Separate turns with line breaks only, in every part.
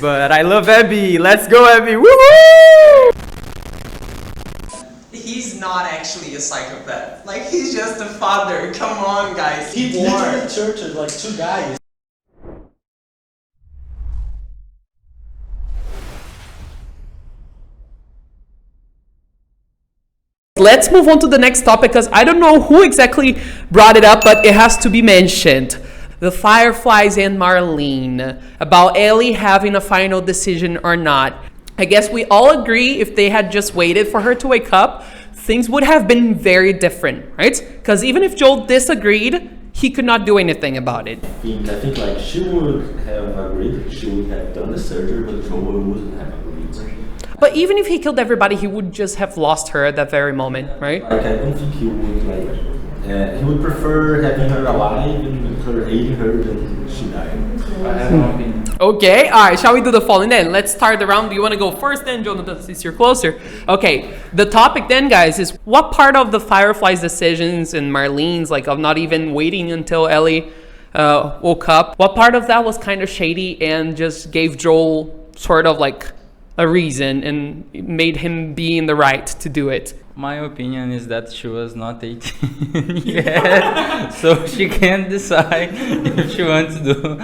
But I love Abby. Let's go, Abby. Woohoo!
He's not actually a psychopath. Like, he's just a father. Come on, guys.
He literally tortured like two guys.
Let's move on to the next topic because I don't know who exactly brought it up, but it has to be mentioned. The Fireflies and Marlene, about Ellie having a final decision or not. I guess we all agree if they had just waited for her to wake up, things would have been very different, right? Because even if Joel disagreed, he could not do anything about it.
I think like she would have agreed, she would have done the surgery, but Joel wouldn't have agreed.
But even if he killed everybody, he would just have lost her at that very moment, right?
Like I don't think he would he would prefer having her alive and her aiding her than she died. I have no opinion.
Okay, alright, shall we do the following then? Let's start the round. Do you want to go first then, Jonathan, since you're closer? Okay, the topic then, guys, is what part of the Fireflies' decisions and Marlene's, like, of not even waiting until Ellie woke up, what part of that was kind of shady and just gave Joel sort of like a reason and made him be in the right to do it?
My opinion is that she was not 18 yet, so she can't decide if she wants to do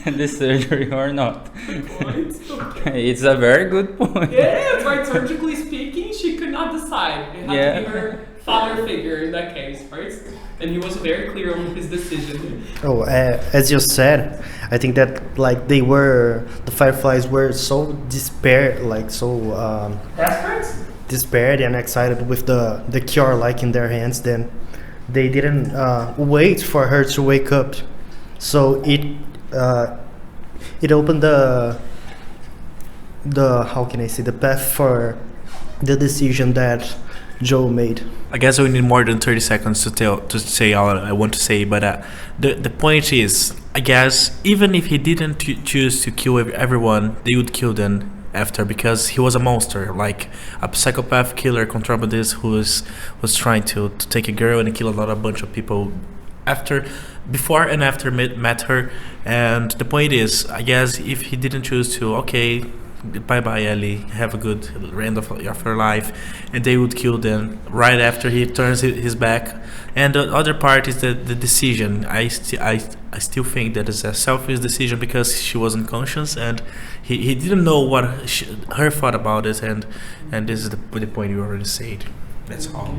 the surgery or not. It's a very good point.
Yeah, right, surgically speaking, she could not decide. It had to be her father figure in that case, right? And he was very clear on his decision.
Oh, as you said, I think that like the Fireflies were so despaired and excited with the cure like in their hands, then they didn't wait for her to wake up. So it opened the how can I say, the path for the decision that Joe made.
I guess we need more than 30 seconds to say all I want to say, but the point is, I guess even if he didn't choose to kill everyone, they would kill them after, because he was a monster, like a psychopath killer contrabandist who was trying to take a girl and kill a bunch of people before and after met her. And the point is, I guess if he didn't choose to, okay, bye Ellie, have a good end of your life, and they would kill them right after he turns his back. And the other part is the decision. I still think that is a selfish decision, because she was unconscious and he didn't know what her thought about it, and this is the point you already said. That's all.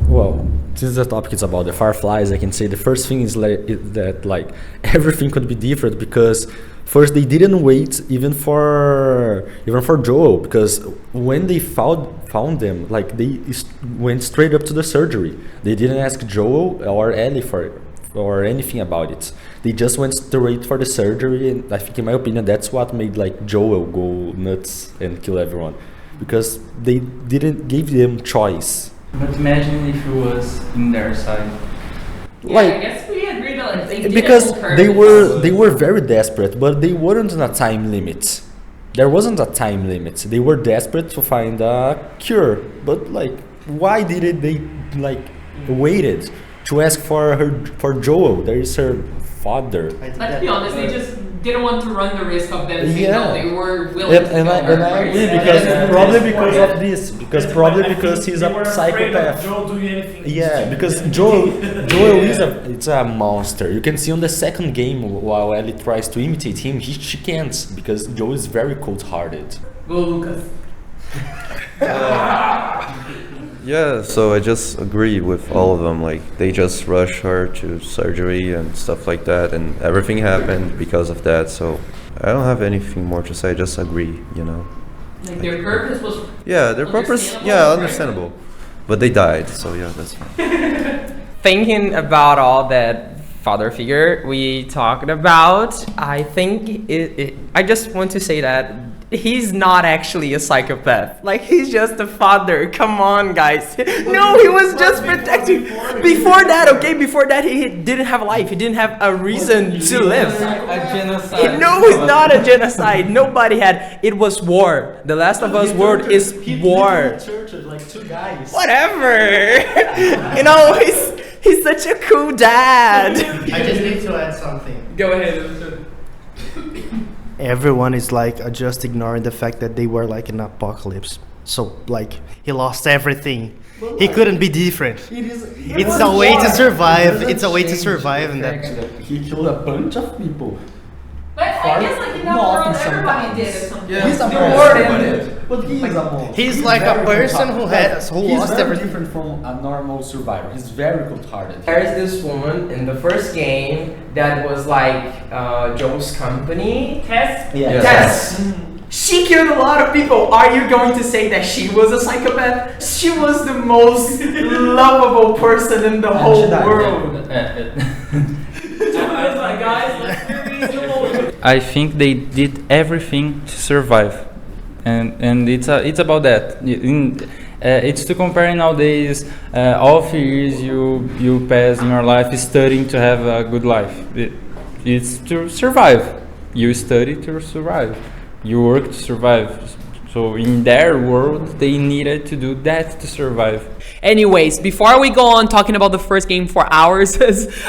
Well, since the topic is about the Fireflies, I can say the first thing is that like everything could be different, because first they didn't wait even for Joel, because when they found them, like they went straight up to the surgery. They didn't ask Joel or Ellie or anything about it. They just went straight for the surgery, and I think, in my opinion, that's what made like Joel go nuts and kill everyone, because they didn't give them choice.
But imagine if it was in their side.
Yeah, I guess we agree that like, they
because they were very desperate, but they weren't on a time limit. There wasn't a time limit. They were desperate to find a cure, but like, why didn't they like waited to ask for Joel? There is her father.
Let's be honest, they just didn't want to run the risk of them saying no. They were willing to kill her.
And I agree, because he's a psychopath.
Joel doing anything.
Yeah, because Joel is a monster. You can see on the second game, while Ellie tries to imitate him, she can't, because Joel is very cold-hearted.
Go, Lucas.
Yeah, so I just agree with all of them. Like, they just rushed her to surgery and stuff like that, and everything happened because of that. So I don't have anything more to say. I just agree, you know.
Like their purpose was.
Yeah, their purpose. Yeah, understandable. But they died, so yeah, that's fine.
Thinking about all that father figure we talked about, I think I just want to say that he's not actually a psychopath. Like, he's just a father. Come on, guys. No, he was just protecting. Before that, he didn't have a life. He didn't have a reason to live.
A genocide.
No, it's not a genocide. Nobody had. It was war. The Last of Us world is war.
Like two guys.
Whatever. You know, he's such a cool dad.
I just need to add something.
Go ahead.
everyone is like just ignoring the fact that they were like in an apocalypse. So like he lost everything. He couldn't be different. It's a way to survive. It's a way to survive, and that
He killed a bunch of people.
But I guess like in that world, everybody did at some point.
He's a but he is a monster.
he's like a person who lost
very
everything.
different from a normal survivor. He's very cold-hearted.
There is this woman in the first game that was like Joe's company.
Test.
Yeah.
Dessa. She killed a lot of people. Are you going to say that she was a psychopath? She was the most lovable person in the whole world.
I think they did everything to survive, and it's about that. It's to compare nowadays. All 3 years you pass in your life studying to have a good life. It's to survive. You study to survive. You work to survive. So in their world, they needed to do that to survive.
Anyways, before we go on talking about the first game for hours,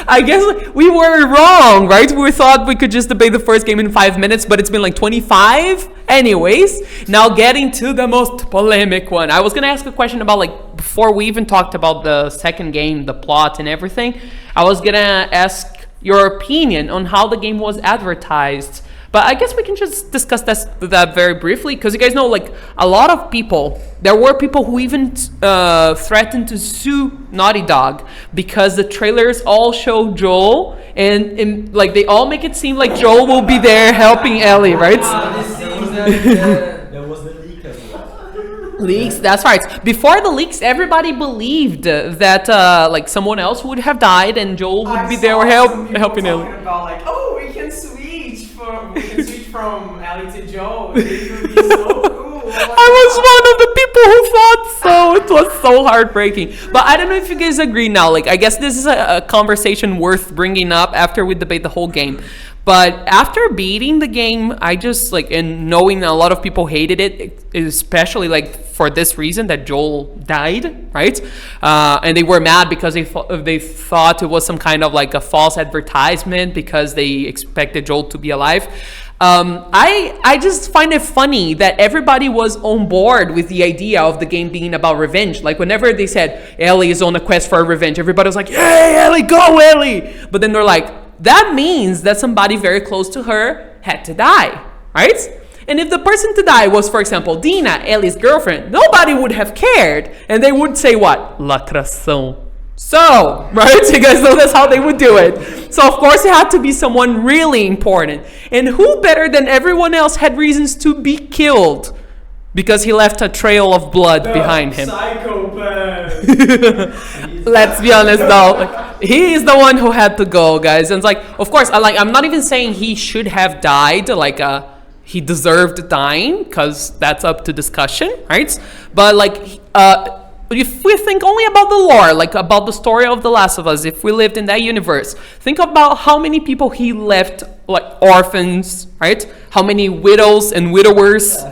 I guess we were wrong, right? We thought we could just debate the first game in 5 minutes, but it's been like 25. Anyways, now getting to the most polemic one. I was gonna ask a question about like, before we even talked about the second game, the plot and everything, I was gonna ask your opinion on how the game was advertised. But I guess we can just discuss that very briefly, because you guys know, like, a lot of people, there were people who even threatened to sue Naughty Dog because the trailers all show Joel, and like they all make it seem like Joel will be there helping Ellie, right?
There was the leak as well.
Leaks, that's right. Before the leaks, everybody believed that like someone else would have died and Joel would be there helping Ellie.
Talking about like, oh, we can switch from Ellie to Joe. It would be so cool.
I was one of the people who thought so. It was so heartbreaking. But I don't know if you guys agree now. Like, I guess this is a conversation worth bringing up after we debate the whole game. But after beating the game, I just like, and knowing a lot of people hated it, especially like for this reason that Joel died, right? And they were mad because they thought it was some kind of like a false advertisement because they expected Joel to be alive. I just find it funny that everybody was on board with the idea of the game being about revenge. Like whenever they said Ellie is on a quest for revenge, everybody was like, "Yay, Ellie, go Ellie!" But then they're like, that means that somebody very close to her had to die, right? And if the person to die was, for example, Dina, Ellie's girlfriend, nobody would have cared. And they would say what? Lacração. So, right? You guys know that's how they would do it. So, of course, it had to be someone really important. And who better than everyone else had reasons to be killed? Because he left a trail of blood behind him.
Psychopath.
Let's be honest though, like, he is the one who had to go, guys. And it's like, of course, I'm not even saying he should have died, like he deserved dying, because that's up to discussion, right? But like, if we think only about the lore, like about the story of The Last of Us, if we lived in that universe, think about how many people he left, like orphans, right? How many widows and widowers